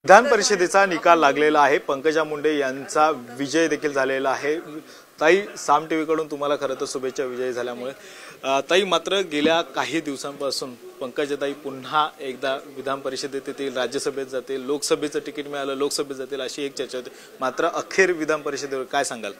विधान परिषदेचा निकाल लागलेला आहे। पंकजा मुंडे यांचा विजय देखील झालेला आहे। ताई, साम टीव्ही कडून तुम्हाला खरं तर शुभेच्छा विजय झाल्यामुळे। ताई, मात्र गेल्या काही दिवसांपासून पंकजाताई पुन्हा एकदा विधान परिषदेत येतील, राज्यसभेत जातील, लोकसभेचं तिकीट मिळालं लोकसभेत जातील अशी एक चर्चा होती। मात्र अखेर विधान परिषदेवर काय सांगाल?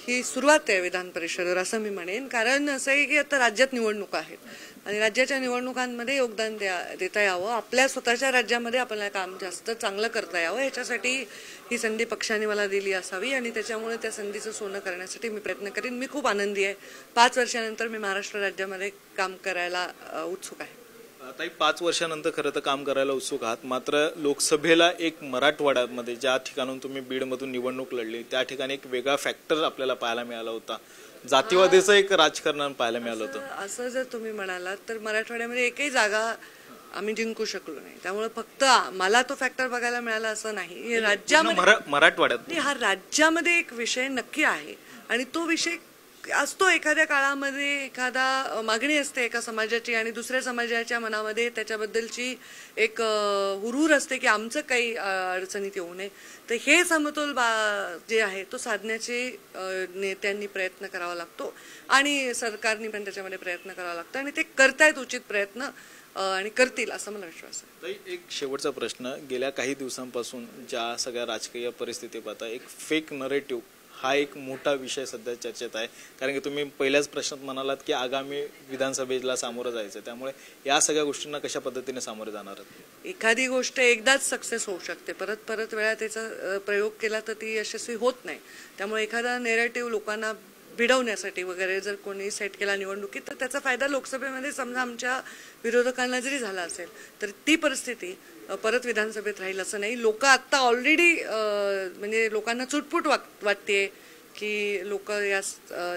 ही सुरुवात आहे विधान परिषदेवर असं मी म्हणेन। कारण असं आहे की आता राज्यात निवडणुका आहेत आणि राज्याच्या निवडणुकांमध्ये योगदान देता यावं, आपल्या स्वतःच्या राज्यामध्ये आपल्याला काम जास्त चांगलं करता यावं, याच्यासाठी ही संधी पक्षाने मला दिली असावी आणि त्याच्यामुळे त्या संधीचं सोनं करण्यासाठी मी प्रयत्न करीन। मी खूप आनंदी आहे। 5 वर्षानंतर मी महाराष्ट्र राज्यामध्ये काम करायला उत्सुक आहे। ताई, 5 वर्षानंतर खरं तर काम करायला उत्सुक आहात। मात्र लोकसभेला एक मराठवाड्यामध्ये ज्या ठिकाणून तुम्ही बीडमधून निवडणूक लढली त्या ठिकाणी एक वेगळा फॅक्टर आपल्याला पाहायला मिळाला होता, जातीवादीचं एक राजकारण पाहायला मिळालं होतं। असं जर तुम्ही म्हणालात तर मराठवाड्यामध्ये एकही जागा आम्ही जिंकू शकलो नाही, त्यामुळे फक्त मला तो फॅक्टर बघायला मिळाला असं नाही। राज्यामध्ये मराठवाड्यात हा राज्यामध्ये एक विषय नक्की आहे आणि तो विषय असतो। एखाद्या काळामध्ये एखादा मागणी असते एका समाजाची आणि दुसऱ्या समाजाच्या मनामध्ये त्याच्याबद्दलची एक हुरूर असते की आमचं काही अडचणीत येऊ नये। तर हे समतोल जे आहे तो साधण्याचे नेत्यांनी प्रयत्न करावा लागतो आणि सरकारने पण त्याच्यामध्ये प्रयत्न करावा लागतो आणि ते करतायत उचित प्रयत्न आणि करतील असं मला विश्वास आहे। एक शेवटचा प्रश्न, गेल्या काही दिवसांपासून ज्या सगळ्या राजकीय परिस्थिती पाहता एक फेक नरेटिव्ह हा एक मोठा विषय सध्या चर्चेत आहे। कारण की तुम्ही पहिल्याच प्रश्नात म्हणालात की आगामी विधानसभेला सामोरं जायचं, त्यामुळे या सगळ्या गोष्टींना कशा पद्धतीने सामोरे जाणार आहात? एखादी गोष्ट एकदाच सक्सेस होऊ शकते, परत परत वेळा त्याचा प्रयोग केला तर ती यशस्वी होत नाही। त्यामुळे एखादा नेरेटिव्ह लोकांना भिडवण्यासाठी वगैरे जर कोणी सेट केला निवडणुकीत तर त्याचा फायदा लोकसभेमध्ये समजा आमच्या विरोधकांना जरी झाला असेल तर ती परिस्थिती परत विधानसभेत राहील असं नाही। लोक आता ऑलरेडी म्हणजे लोकांना चुटपुट वाटते की लोक या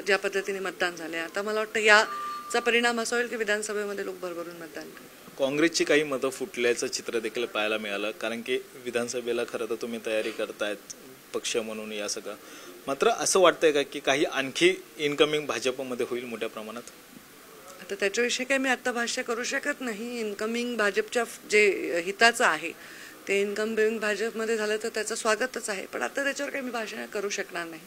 ज्या पद्धतीने मतदान झाले, आता मला वाटतं याचा परिणाम असा होईल की विधानसभेमध्ये लोक भरभरून मतदान करतील। काँग्रेसची काही मतं फुटल्याचं चित्र देखील पाहायला मिळालं, कारण की विधानसभेला खरं तर तुम्ही तयारी करतायत पक्ष म्हणून या सगळं। मात्र असं वाटतंय का की काही आणखी इनकमिंग भाजपमध्ये होईल मोठ्या प्रमाणात? आता त्याच्याविषयी काही मी आता भाष्य करू शकत नाही। इनकमिंग भाजपच्या जे हिताचं आहे ते इनकमिंग भाजपमध्ये झालं तर त्याचं स्वागतच आहे, पण आता त्याच्यावर काही मी भाषण करू शकणार नाही।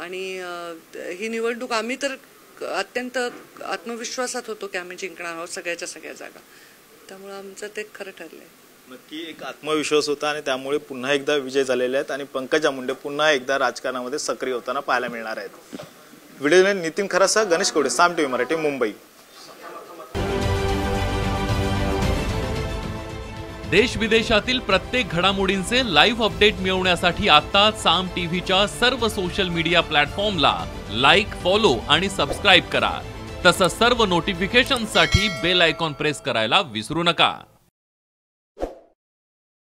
आणि ही निवडणूक आम्ही तर अत्यंत आत्मविश्वासात होतो की आम्ही जिंकणार आहोत सगळ्याच्या सगळ्या जागा, त्यामुळे आमचं ते खरं ठरलंय। नक्की एक आत्मविश्वास होता आणि त्यामुळे पुन्हा एकदा विजय झालेले आहेत आणि पंकजा मुंडे पुन्हा एकदा राजकारणामध्ये सक्रिय होताना पाहायला मिळणार आहेत। व्हिडिओने नितीन खरासह गणेश कवडे, साम टीव्ही मराठी, मुंबई। देश विदेशातील प्रत्येक घडामोडींचे लाईव्ह अपडेट मिळवण्यासाठी आता साम टीव्हीच्या सर्व सोशल मीडिया प्लॅटफॉर्मला लाईक, फॉलो आणि सबस्क्राईब करा। तसंच सर्व नोटिफिकेशनसाठी बेल आयकॉन प्रेस करायला विसरू नका।